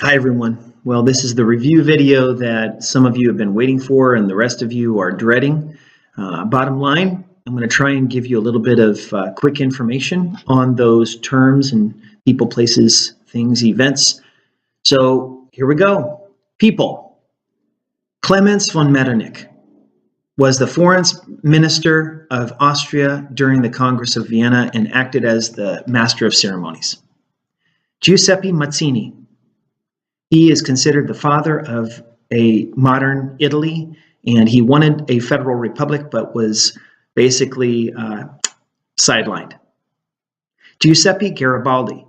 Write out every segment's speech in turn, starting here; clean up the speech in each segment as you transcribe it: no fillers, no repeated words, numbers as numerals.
Hi, everyone. Well, this is the review video that some of you have been waiting for and the rest of you are dreading. Bottom line, I'm going to try and give you a little bit of quick information on those terms and people, places, things, events. So here we go. People. Clemens von Metternich was the foreign minister of Austria during the Congress of Vienna and acted as the master of ceremonies. Giuseppe Mazzini. He is considered the father of a modern Italy, and he wanted a federal republic but was basically sidelined. Giuseppe Garibaldi.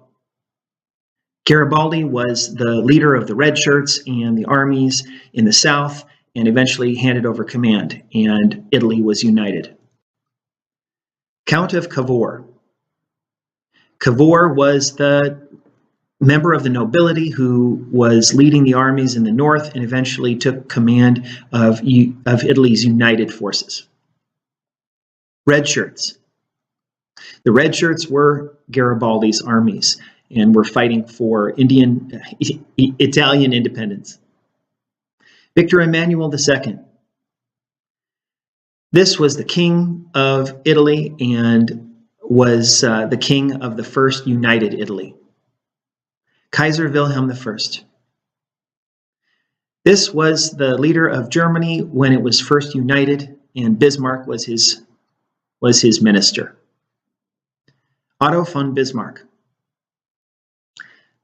Garibaldi was the leader of the Red Shirts and the armies in the South and eventually handed over command, and Italy was united. Count of Cavour. Cavour was the member of the nobility who was leading the armies in the north and eventually took command of Italy's united forces. Red Shirts. The Red Shirts were Garibaldi's armies and were fighting for Italian independence. Victor Emmanuel II. This was the king of Italy and was the king of the first united Italy. Kaiser Wilhelm I. This was the leader of Germany when it was first united, and Bismarck was his minister. Otto von Bismarck.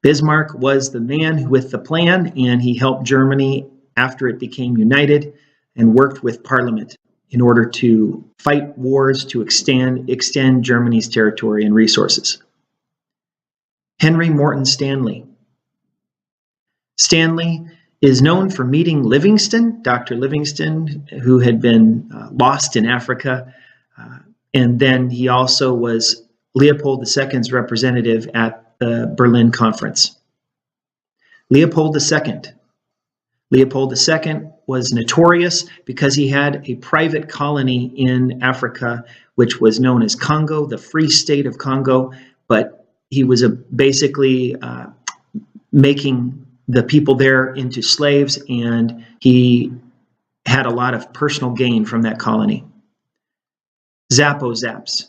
Bismarck was the man with the plan, and he helped Germany after it became united and worked with Parliament in order to fight wars to extend Germany's territory and resources. Henry Morton Stanley. Stanley is known for meeting Livingstone, Dr. Livingstone, who had been lost in Africa. And then he also was Leopold II's representative at the Berlin Conference. Leopold II. Leopold II was notorious because he had a private colony in Africa, which was known as Congo, the Free State of Congo, but he was basically making the people there into slaves, and he had a lot of personal gain from that colony. Zappo Zaps.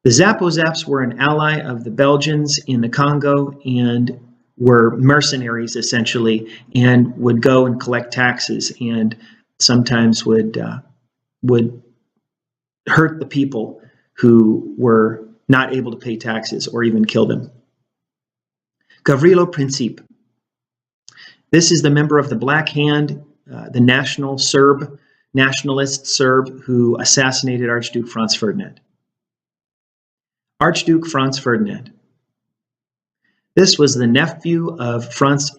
The Zappo Zaps were an ally of the Belgians in the Congo and were mercenaries, essentially, and would go and collect taxes and sometimes would hurt the people who were not able to pay taxes or even kill them. Gavrilo Princip. This is the member of the Black Hand, the nationalist Serb who assassinated Archduke Franz Ferdinand. Archduke Franz Ferdinand. This was the nephew of Franz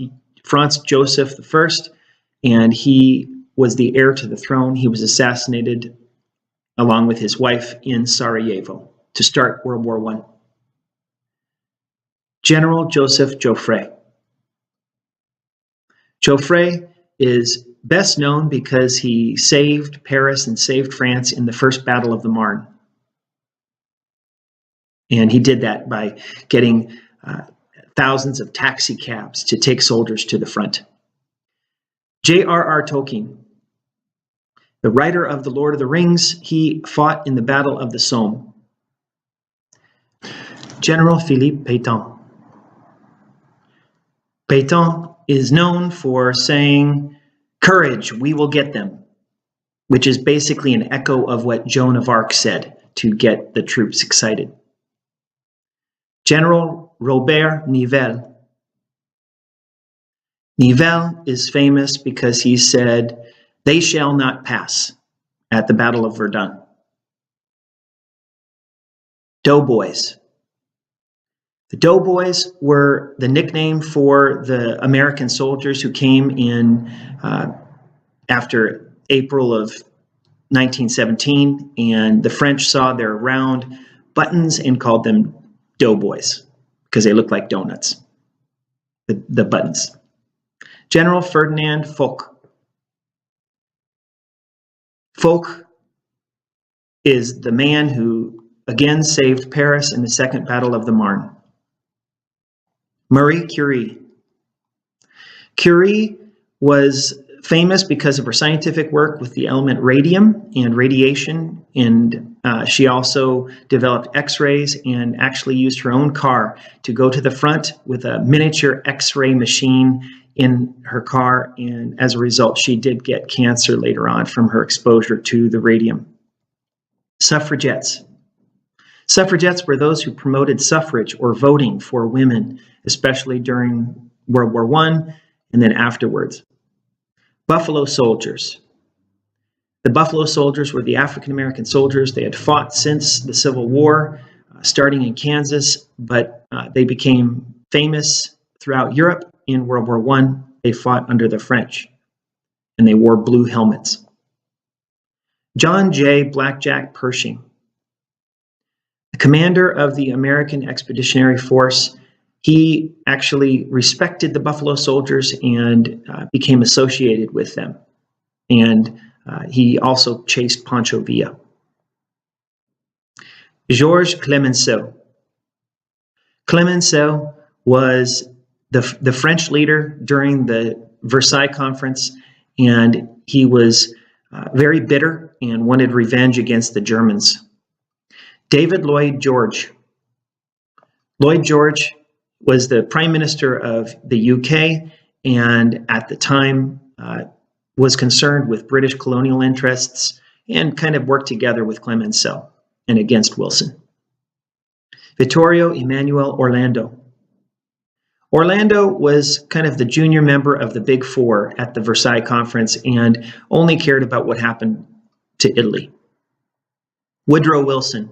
Joseph I, and he was the heir to the throne. He was assassinated along with his wife in Sarajevo to start World War I. General Joseph Joffre. Joffre is best known because he saved Paris and saved France in the First Battle of the Marne. And he did that by getting thousands of taxi cabs to take soldiers to the front. J.R.R. Tolkien. The writer of The Lord of the Rings, he fought in the Battle of the Somme. General Philippe Pétain. Pétain is known for saying, "Courage, we will get them," which is basically an echo of what Joan of Arc said to get the troops excited. General Robert Nivelle. Nivelle is famous because he said, "They shall not pass," at the Battle of Verdun. Doughboys. The Doughboys were the nickname for the American soldiers who came in after April of 1917, and the French saw their round buttons and called them doughboys because they looked like donuts, the buttons. General Ferdinand Foch. Foch is the man who again saved Paris in the Second Battle of the Marne. Marie Curie. Curie was famous because of her scientific work with the element radium and radiation, and she also developed X-rays and actually used her own car to go to the front with a miniature X-ray machine in her car, and as a result, she did get cancer later on from her exposure to the radium. Suffragettes. Suffragettes were those who promoted suffrage or voting for women, especially during World War I and then afterwards. Buffalo Soldiers. The Buffalo Soldiers were the African American soldiers. They had fought since the Civil War, starting in Kansas, but they became famous throughout Europe in World War I. They fought under the French, and they wore blue helmets. John J. Blackjack Pershing, the commander of the American Expeditionary Force. He actually respected the Buffalo Soldiers and became associated with them. And he also chased Pancho Villa. Georges Clemenceau. Clemenceau was the French leader during the Versailles Conference, and he was very bitter and wanted revenge against the Germans. David Lloyd George. Lloyd George was the Prime Minister of the UK, and at the time was concerned with British colonial interests and kind of worked together with Clemenceau and against Wilson. Vittorio Emanuele Orlando. Orlando was kind of the junior member of the Big Four at the Versailles Conference and only cared about what happened to Italy. Woodrow Wilson.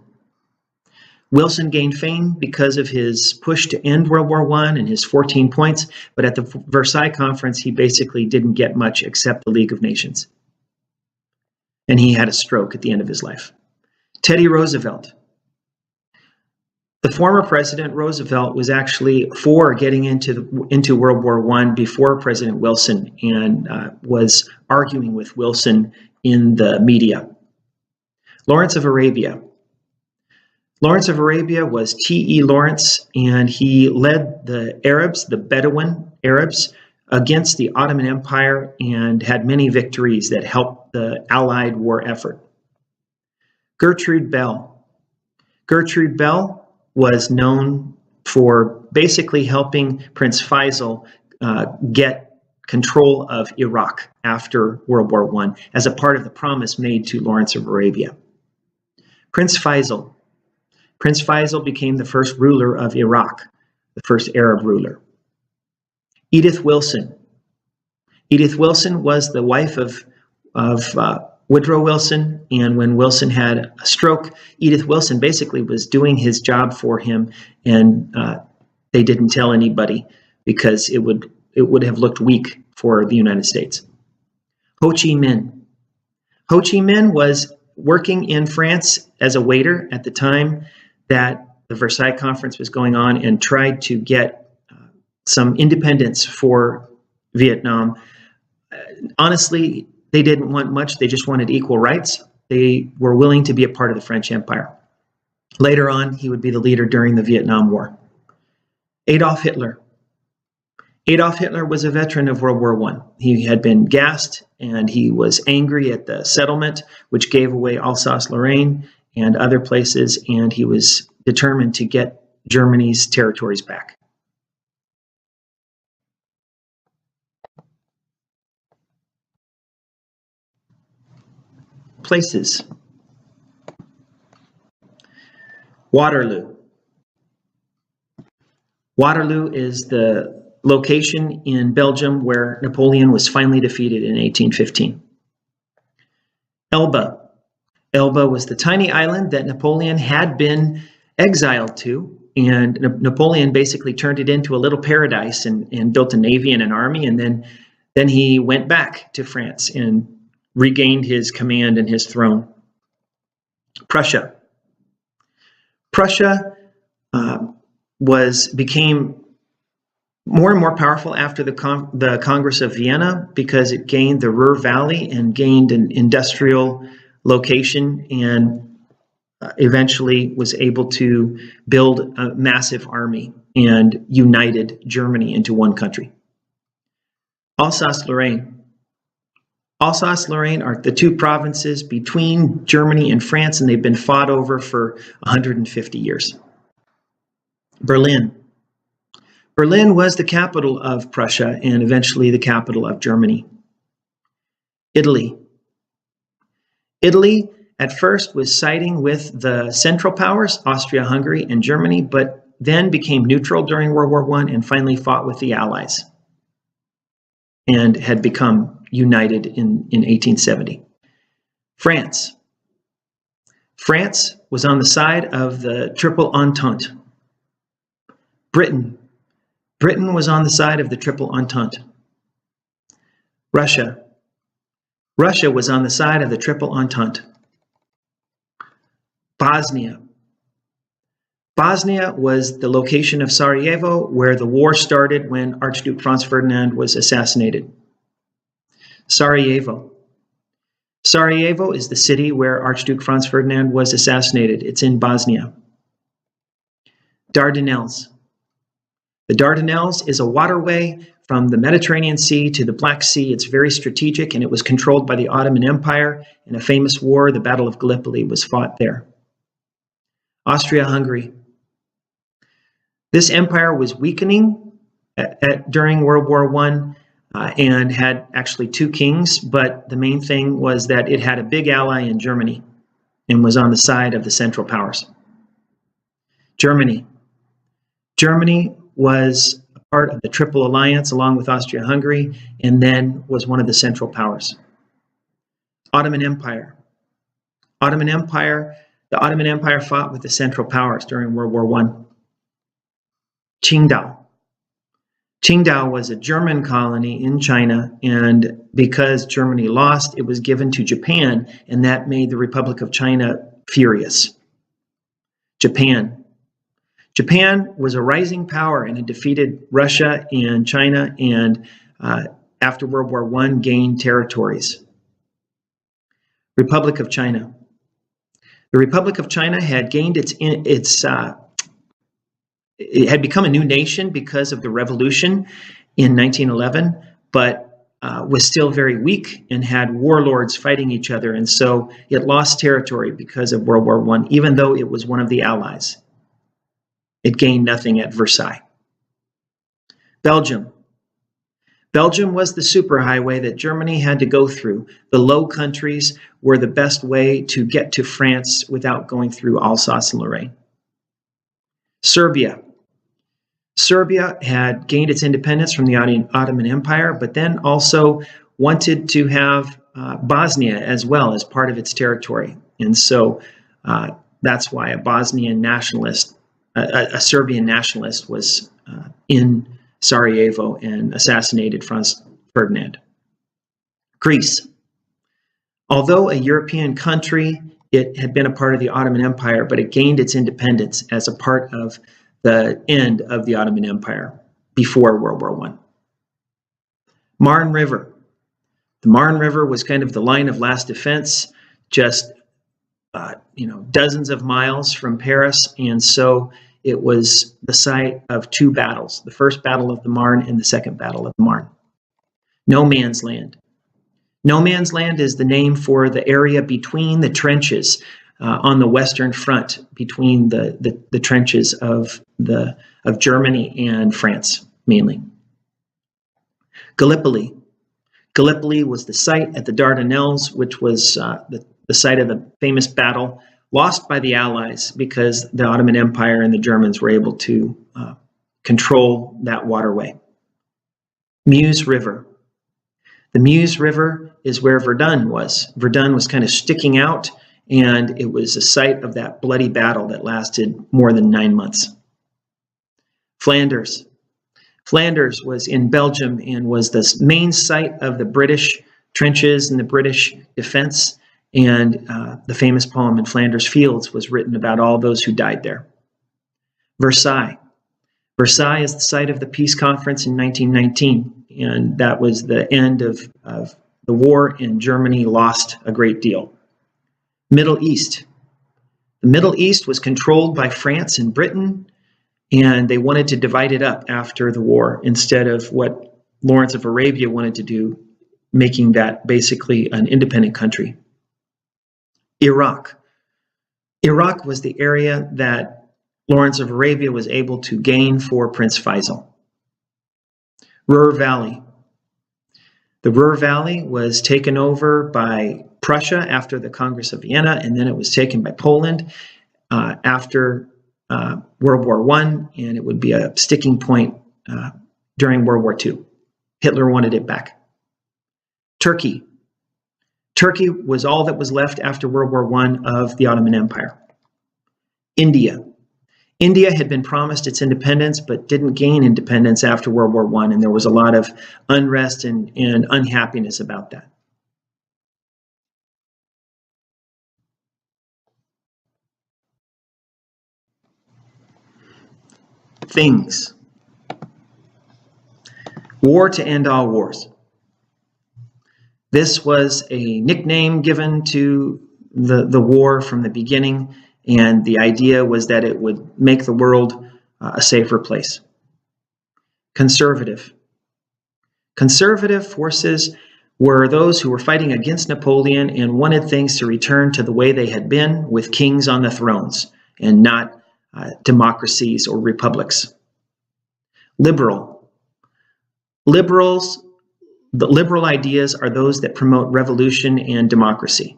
Wilson gained fame because of his push to end World War I and his 14 points, but at the Versailles Conference, he basically didn't get much except the League of Nations. And he had a stroke at the end of his life. Teddy Roosevelt. The former President Roosevelt was actually for getting into World War I before President Wilson, and was arguing with Wilson in the media. Lawrence of Arabia. Lawrence of Arabia was T.E. Lawrence, and he led the Arabs, the Bedouin Arabs, against the Ottoman Empire and had many victories that helped the Allied war effort. Gertrude Bell. Gertrude Bell was known for basically helping Prince Faisal get control of Iraq after World War I as a part of the promise made to Lawrence of Arabia. Prince Faisal. Prince Faisal became the first ruler of Iraq, the first Arab ruler. Edith Wilson. Edith Wilson was the wife of Woodrow Wilson, and when Wilson had a stroke, Edith Wilson basically was doing his job for him, and they didn't tell anybody because it would have looked weak for the United States. Ho Chi Minh. Ho Chi Minh was working in France as a waiter at the time that the Versailles Conference was going on and tried to get some independence for Vietnam. Honestly, they didn't want much. They just wanted equal rights. They were willing to be a part of the French Empire. Later on, he would be the leader during the Vietnam War. Adolf Hitler. Adolf Hitler was a veteran of World War I. He had been gassed, and he was angry at the settlement, which gave away Alsace-Lorraine and other places, and he was determined to get Germany's territories back. Places. Waterloo. Waterloo is the location in Belgium where Napoleon was finally defeated in 1815. Elba. Elba was the tiny island that Napoleon had been exiled to, and Napoleon basically turned it into a little paradise and built a navy and an army, and then he went back to France and regained his command and his throne. Prussia. Prussia became more and more powerful after the Congress of Vienna because it gained the Ruhr Valley and gained an industrial location and eventually was able to build a massive army and united Germany into one country. Alsace-Lorraine. Alsace-Lorraine are the two provinces between Germany and France, and they've been fought over for 150 years. Berlin. Berlin was the capital of Prussia and eventually the capital of Germany. Italy. Italy at first was siding with the Central Powers, Austria-Hungary and Germany, but then became neutral during World War I and finally fought with the Allies and had become united in 1870. France. France was on the side of the Triple Entente. Britain. Britain was on the side of the Triple Entente. Russia. Russia was on the side of the Triple Entente. Bosnia. Bosnia was the location of Sarajevo, where the war started when Archduke Franz Ferdinand was assassinated. Sarajevo. Sarajevo is the city where Archduke Franz Ferdinand was assassinated. It's in Bosnia. Dardanelles. The Dardanelles is a waterway from the Mediterranean Sea to the Black Sea. It's very strategic, and it was controlled by the Ottoman Empire. In a famous war, the Battle of Gallipoli, was fought there. Austria-Hungary. This empire was weakening during World War I and had actually two kings, but the main thing was that it had a big ally in Germany and was on the side of the Central Powers. Germany. Germany was a part of the Triple Alliance along with Austria-Hungary and then was one of the Central Powers. Ottoman Empire. Ottoman Empire. The Ottoman Empire fought with the Central Powers during World War I. Qingdao. Qingdao was a German colony in China, and because Germany lost, it was given to Japan, and that made the Republic of China furious. Japan. Japan was a rising power and had defeated Russia and China, and after World War I gained territories. Republic of China. The Republic of China had gained it had become a new nation because of the revolution in 1911, but was still very weak and had warlords fighting each other. And so it lost territory because of World War I, even though it was one of the Allies. It gained nothing at Versailles. Belgium. Belgium was the superhighway that Germany had to go through. The Low Countries were the best way to get to France without going through Alsace and Lorraine. Serbia. Serbia had gained its independence from the Ottoman Empire, but then also wanted to have Bosnia as well as part of its territory. And so that's why a Bosnian nationalist, a Serbian nationalist was in Sarajevo and assassinated Franz Ferdinand. Greece. Although a European country, it had been a part of the Ottoman Empire, but it gained its independence as a part of the end of the Ottoman Empire before World War I. Marne River. The Marne River was kind of the line of last defense, just dozens of miles from Paris, and so it was the site of two battles, the First Battle of the Marne and the Second Battle of the Marne. No Man's Land. No Man's Land is the name for the area between the trenches on the Western Front, between the trenches of Germany and France, mainly. Gallipoli. Gallipoli was the site at the Dardanelles, which was the site of the famous battle lost by the Allies because the Ottoman Empire and the Germans were able to control that waterway. Meuse River. The Meuse River is where Verdun was. Verdun was kind of sticking out, and it was a site of that bloody battle that lasted more than 9 months. Flanders. Flanders was in Belgium and was the main site of the British trenches and the British defense, and the famous poem In Flanders Fields was written about all those who died there. Versailles. Versailles is the site of the peace conference in 1919, and that was the end of the war, and Germany lost a great deal. Middle East. The Middle East was controlled by France and Britain, and they wanted to divide it up after the war instead of what Lawrence of Arabia wanted to do, making that basically an independent country. Iraq. Iraq was the area that Lawrence of Arabia was able to gain for Prince Faisal. Ruhr Valley. The Ruhr Valley was taken over by Prussia after the Congress of Vienna, and then it was taken by Poland after World War I, and it would be a sticking point during World War II. Hitler wanted it back. Turkey. Turkey was all that was left after World War I of the Ottoman Empire. India. India had been promised its independence, but didn't gain independence after World War I, and there was a lot of unrest and unhappiness about that. Things. War to end all wars. This was a nickname given to the war from the beginning, and the idea was that it would make the world a safer place. Conservative. Conservative forces were those who were fighting against Napoleon and wanted things to return to the way they had been, with kings on the thrones and not democracies or republics. Liberal. Liberals, the liberal ideas are those that promote revolution and democracy.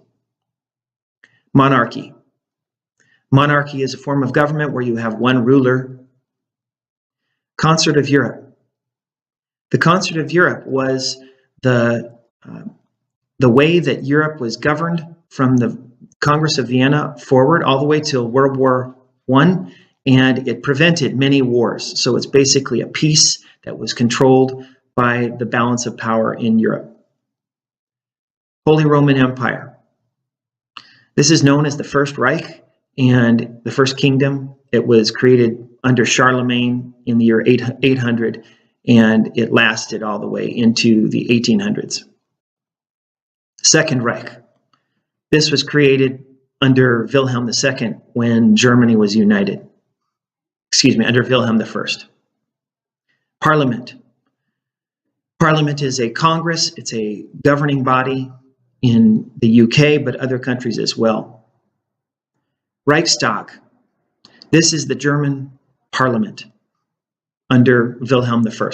Monarchy. Monarchy is a form of government where you have one ruler. Concert of Europe. The Concert of Europe was the way that Europe was governed from the Congress of Vienna forward all the way till World War I, and it prevented many wars. So it's basically a peace that was controlled by the balance of power in Europe. Holy Roman Empire. This is known as the First Reich and the First Kingdom. It was created under Charlemagne in the year 800, and it lasted all the way into the 1800s. Second Reich. This was created under Wilhelm II when Germany was united. Under Wilhelm I. Parliament. Parliament is a Congress. It's a governing body in the UK, but other countries as well. Reichstag. This is the German parliament under Wilhelm I.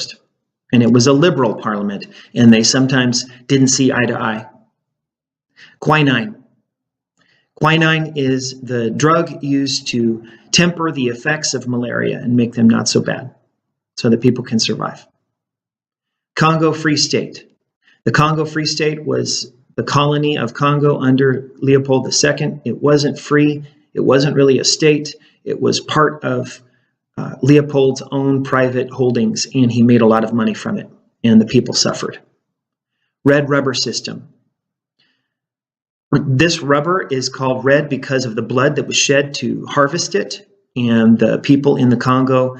And it was a liberal parliament, and they sometimes didn't see eye to eye. Quinine. Quinine is the drug used to temper the effects of malaria and make them not so bad, so that people can survive. Congo Free State. The Congo Free State was the colony of Congo under Leopold II. It wasn't free. It wasn't really a state. It was part of Leopold's own private holdings, and he made a lot of money from it, and the people suffered. Red Rubber System. This rubber is called red because of the blood that was shed to harvest it, and the people in the Congo,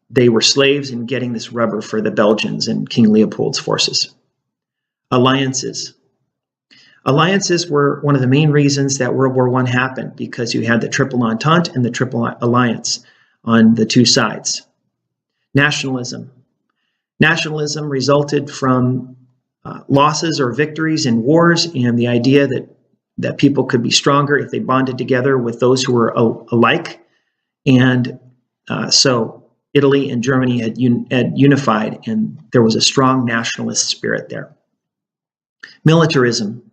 they were slaves in getting this rubber for the Belgians and King Leopold's forces. Alliances. Alliances were one of the main reasons that World War I happened, because you had the Triple Entente and the Triple Alliance on the two sides. Nationalism. Nationalism resulted from losses or victories in wars, and the idea that people could be stronger if they bonded together with those who were alike. And so Italy and Germany had unified, and there was a strong nationalist spirit there. Militarism.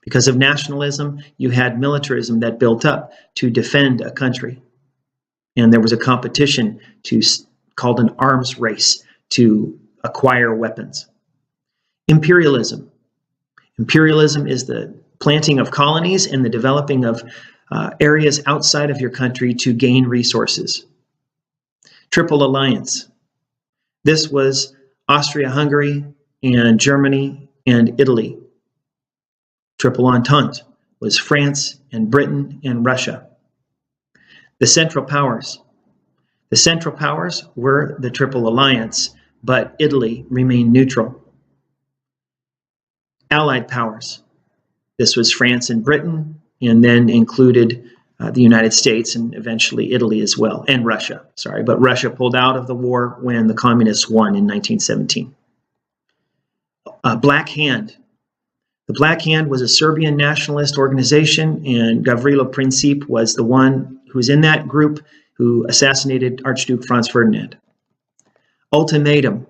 Because of nationalism, you had militarism that built up to defend a country. And there was a competition called an arms race to acquire weapons. Imperialism. Imperialism is the planting of colonies and the developing of areas outside of your country to gain resources. Triple Alliance. This was Austria-Hungary and Germany and Italy. Triple Entente was France and Britain and Russia. The Central Powers. The Central Powers were the Triple Alliance, but Italy remained neutral. Allied Powers. This was France and Britain, and then included the United States and eventually Italy as well, and Russia, but Russia pulled out of the war when the communists won in 1917. Black Hand. The Black Hand was a Serbian nationalist organization, and Gavrilo Princip was the one who was in that group who assassinated Archduke Franz Ferdinand. Ultimatum.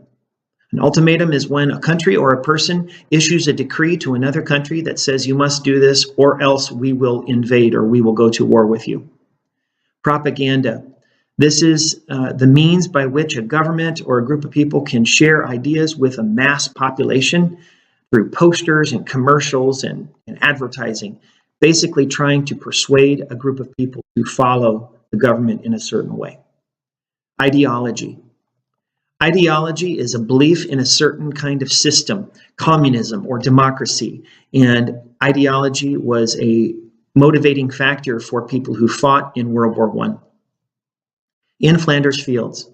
An ultimatum is when a country or a person issues a decree to another country that says you must do this or else we will invade or we will go to war with you. Propaganda. This is the means by which a government or a group of people can share ideas with a mass population through posters and commercials and advertising, basically trying to persuade a group of people to follow the government in a certain way. Ideology. Ideology is a belief in a certain kind of system, communism or democracy, and ideology was a motivating factor for people who fought in World War I. In Flanders Fields.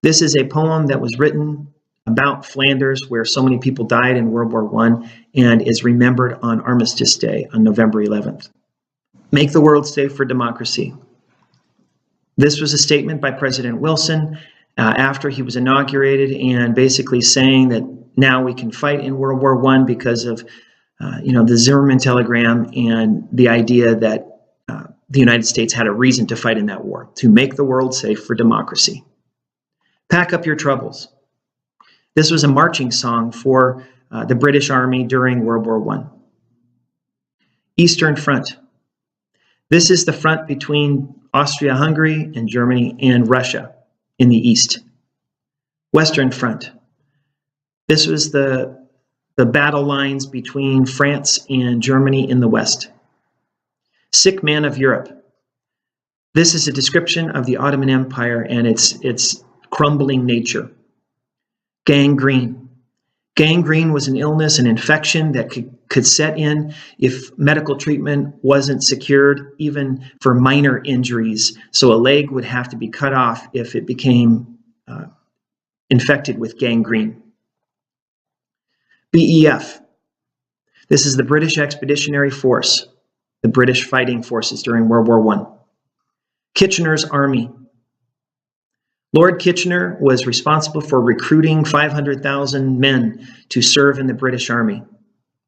This is a poem that was written about Flanders, where so many people died in World War I, and is remembered on Armistice Day on November 11th. Make the world safe for democracy. This was a statement by President Wilson after he was inaugurated, and basically saying that now we can fight in World War I because of the Zimmerman telegram and the idea that the United States had a reason to fight in that war, to make the world safe for democracy. Pack up your troubles. This was a marching song for the British Army during World War I. Eastern Front. This is the front between Austria-Hungary and Germany and Russia in the east. Western Front. This was the battle lines between France and Germany in the west. Sick Man of Europe. This is a description of the Ottoman Empire and its crumbling nature. Gangrene. Gangrene was an illness, an infection that could set in if medical treatment wasn't secured, even for minor injuries. So a leg would have to be cut off if it became infected with gangrene. BEF. This is the British Expeditionary Force, the British fighting forces during World War I. Kitchener's Army. Lord Kitchener was responsible for recruiting 500,000 men to serve in the British Army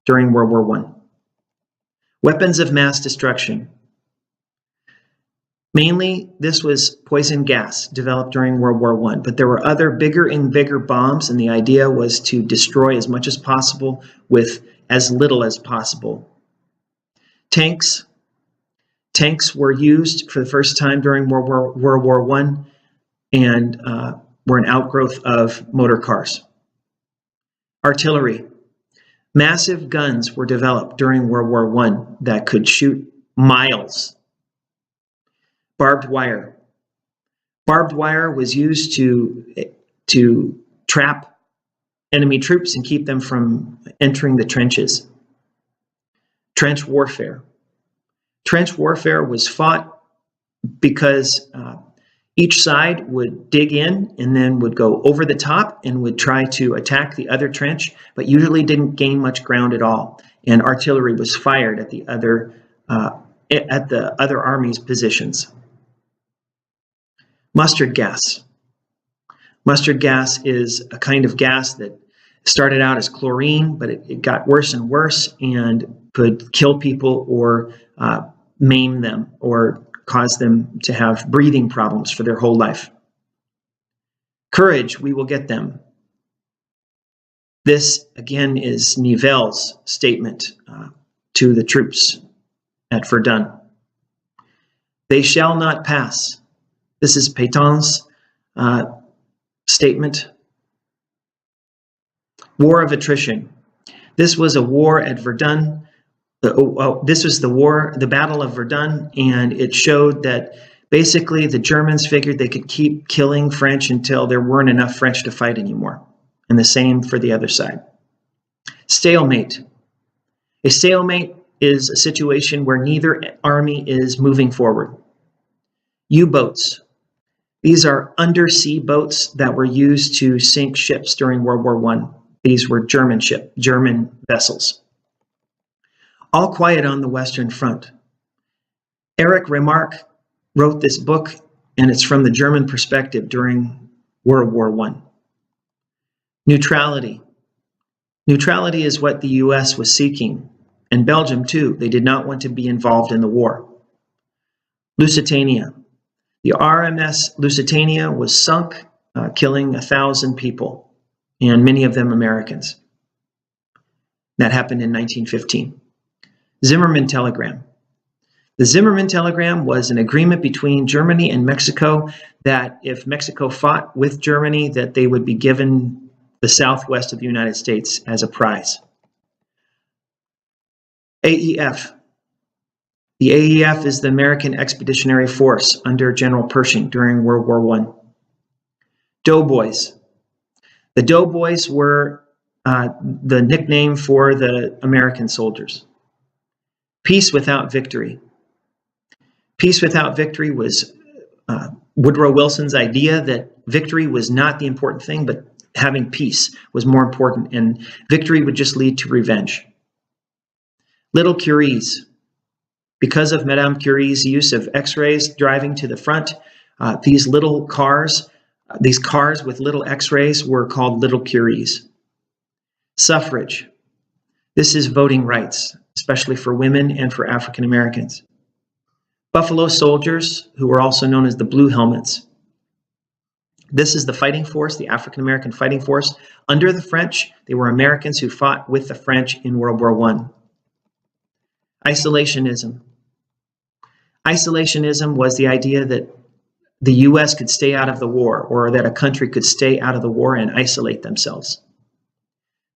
during World War I. Weapons of mass destruction. Mainly, this was poison gas developed during World War I, but there were other bigger and bigger bombs, and the idea was to destroy as much as possible with as little as possible. Tanks. Tanks were used for the first time during World War I, and were an outgrowth of motor cars. Artillery. Massive guns were developed during World War I that could shoot miles. Barbed wire. Barbed wire was used to trap enemy troops and keep them from entering the trenches. Trench warfare. Trench warfare was fought because each side would dig in and then would go over the top and would try to attack the other trench, but usually didn't gain much ground at all. And artillery was fired at the other army's positions. Mustard gas. Mustard gas is a kind of gas that started out as chlorine, but it got worse and worse and could kill people or maim them or cause them to have breathing problems for their whole life. Courage, we will get them. This, again, is Nivelle's statement to the troops at Verdun. They shall not pass. This is Pétain's statement. War of attrition. This was a war at Verdun. This was the Battle of Verdun, and it showed that basically the Germans figured they could keep killing French until there weren't enough French to fight anymore. And the same for the other side. Stalemate. A stalemate is a situation where neither army is moving forward. U-boats. These are undersea boats that were used to sink ships during World War I. These were German vessels. All quiet on the Western Front. Erich Remarque wrote this book, and it's from the German perspective during World War I. Neutrality. Neutrality is what the US was seeking, and Belgium too. They did not want to be involved in the war. Lusitania. The RMS Lusitania was sunk, killing 1,000 people, and many of them Americans. That happened in 1915. Zimmermann Telegram. The Zimmermann Telegram was an agreement between Germany and Mexico that if Mexico fought with Germany, that they would be given the southwest of the United States as a prize. AEF. The AEF is the American Expeditionary Force under General Pershing during World War I. Doughboys. The Doughboys were the nickname for the American soldiers. Peace without victory. Peace without victory was Woodrow Wilson's idea that victory was not the important thing, but having peace was more important, and victory would just lead to revenge. Little Curies. Because of Madame Curie's use of X-rays driving to the front, these little cars, these cars with little X-rays were called Little Curies. Suffrage. This is voting rights, especially for women and for African Americans. Buffalo Soldiers, who were also known as the Blue Helmets. This is the fighting force, the African American fighting force under the French. They were Americans who fought with the French in World War I. Isolationism. Isolationism was the idea that the US could stay out of the war, or that a country could stay out of the war and isolate themselves.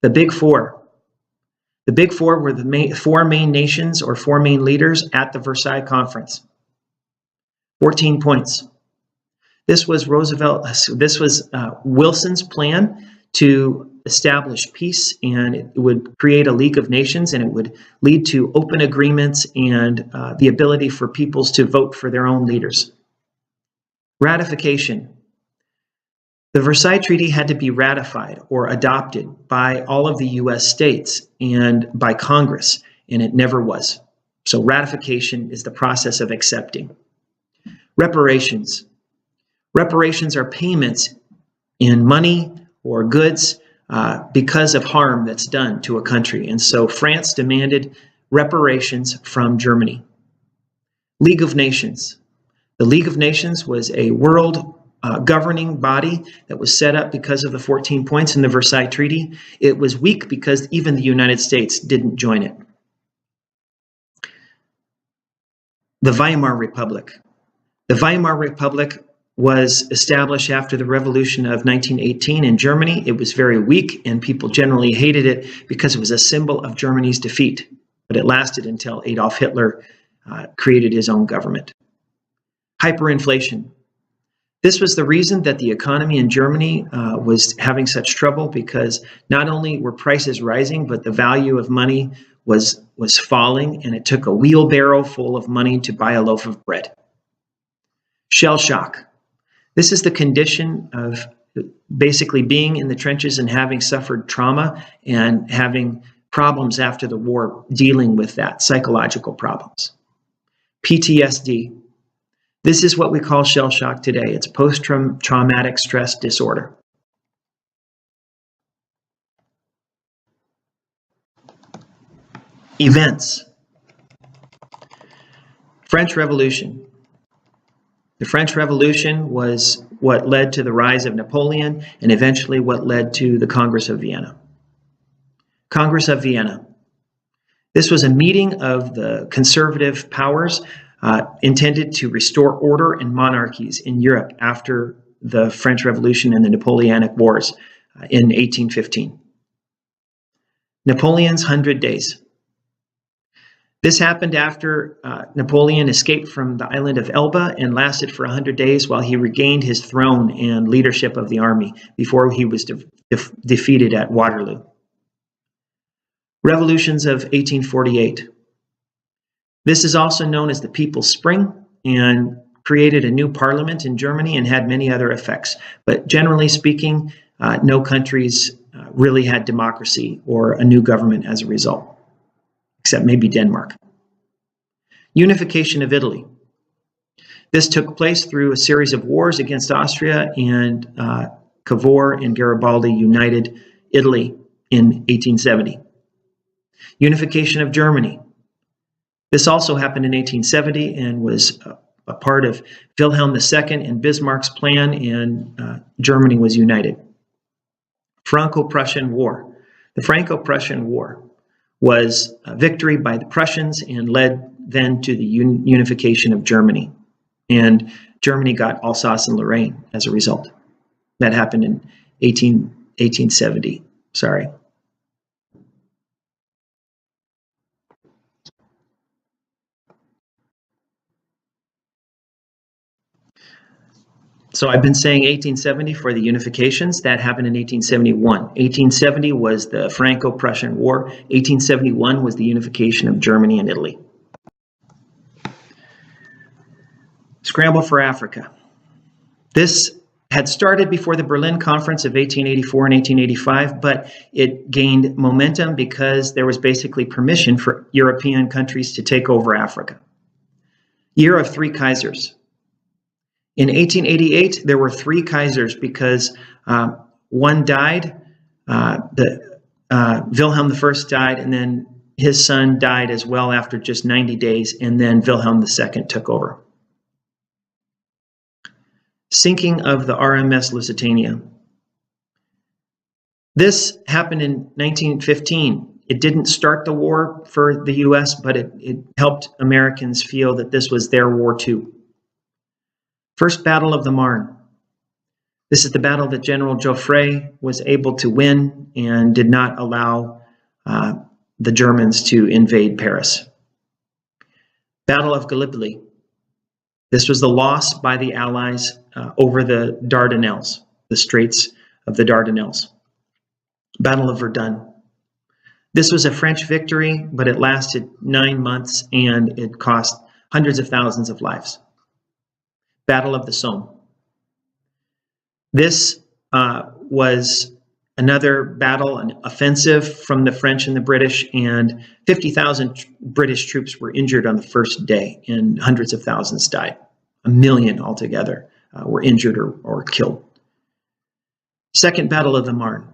The Big Four. The Big Four were the four main nations or four main leaders at the Versailles Conference. 14 points. This was Wilson's plan to establish peace, and it would create a League of Nations, and it would lead to open agreements and the ability for peoples to vote for their own leaders. Ratification. The Versailles Treaty had to be ratified or adopted by all of the US states and by Congress, and it never was. So ratification is the process of accepting. Reparations. Reparations are payments in money or goods because of harm that's done to a country. And so France demanded reparations from Germany. League of Nations. The League of Nations was a world governing body that was set up because of the 14 points in the Versailles Treaty. It was weak because even the United States didn't join it. The Weimar Republic. The Weimar Republic was established after the Revolution of 1918 in Germany. It was very weak, and people generally hated it because it was a symbol of Germany's defeat. But it lasted until Adolf Hitler created his own government. Hyperinflation. This was the reason that the economy in Germany was having such trouble, because not only were prices rising, but the value of money was falling, and it took a wheelbarrow full of money to buy a loaf of bread. Shell shock. This is the condition of basically being in the trenches and having suffered trauma and having problems after the war, dealing with that, psychological problems. PTSD. This is what we call shell shock today. It's post-traumatic stress disorder. Events. French Revolution. The French Revolution was what led to the rise of Napoleon and eventually what led to the Congress of Vienna. Congress of Vienna. This was a meeting of the conservative powers intended to restore order and monarchies in Europe after the French Revolution and the Napoleonic Wars in 1815. Napoleon's 100 Days. This happened after Napoleon escaped from the island of Elba and lasted for 100 days while he regained his throne and leadership of the army before he was defeated at Waterloo. Revolutions of 1848. This is also known as the People's Spring and created a new parliament in Germany and had many other effects. But generally speaking, no countries really had democracy or a new government as a result, except maybe Denmark. Unification of Italy. This took place through a series of wars against Austria, and Cavour and Garibaldi united Italy in 1870. Unification of Germany. This also happened in 1870 and was a part of Wilhelm II and Bismarck's plan, and Germany was united. Franco-Prussian War. The Franco-Prussian War was a victory by the Prussians and led then to the unification of Germany. And Germany got Alsace and Lorraine as a result. That happened in 1870. Sorry. So I've been saying 1870 for the unifications. That happened in 1871. 1870 was the Franco-Prussian War. 1871 was the unification of Germany and Italy. Scramble for Africa. This had started before the Berlin Conference of 1884 and 1885, but it gained momentum because there was basically permission for European countries to take over Africa. Year of Three Kaisers. In 1888, there were 3 Kaisers because one died, Wilhelm I died, and then his son died as well after just 90 days, and then Wilhelm II took over. Sinking of the RMS Lusitania. This happened in 1915. It didn't start the war for the US, but it helped Americans feel that this was their war too. First Battle of the Marne. This is the battle that General Joffre was able to win and did not allow the Germans to invade Paris. Battle of Gallipoli. This was the loss by the Allies over the Dardanelles, the Straits of the Dardanelles. Battle of Verdun. This was a French victory, but it lasted 9 months and it cost hundreds of thousands of lives. Battle of the Somme. This was another battle, an offensive from the French and the British, and 50,000 British troops were injured on the first day, and hundreds of thousands died. 1 million altogether were injured or killed. Second Battle of the Marne.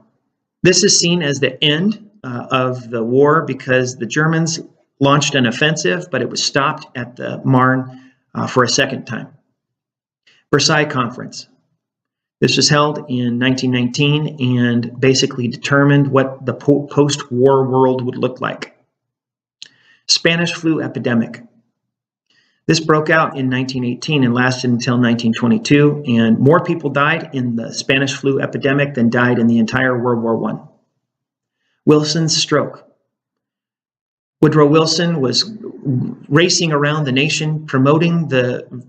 This is seen as the end of the war because the Germans launched an offensive, but it was stopped at the Marne for a second time. Versailles Conference. This was held in 1919 and basically determined what the post-war world would look like. Spanish flu epidemic. This broke out in 1918 and lasted until 1922, and more people died in the Spanish flu epidemic than died in the entire World War I. Wilson's stroke. Woodrow Wilson was racing around the nation promoting the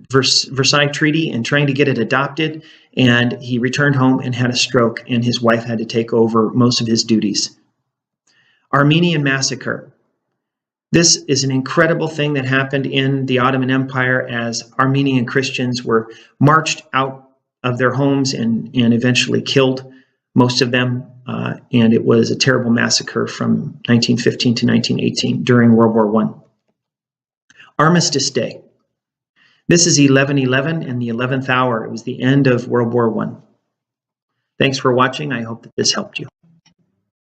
Versailles Treaty and trying to get it adopted, and he returned home and had a stroke, and his wife had to take over most of his duties. Armenian Massacre. This is an incredible thing that happened in the Ottoman Empire as Armenian Christians were marched out of their homes and eventually killed, most of them, and it was a terrible massacre from 1915 to 1918 during World War I. Armistice Day. This is 11/11 and the 11th hour. It was the end of World War I. Thanks for watching. I hope that this helped you.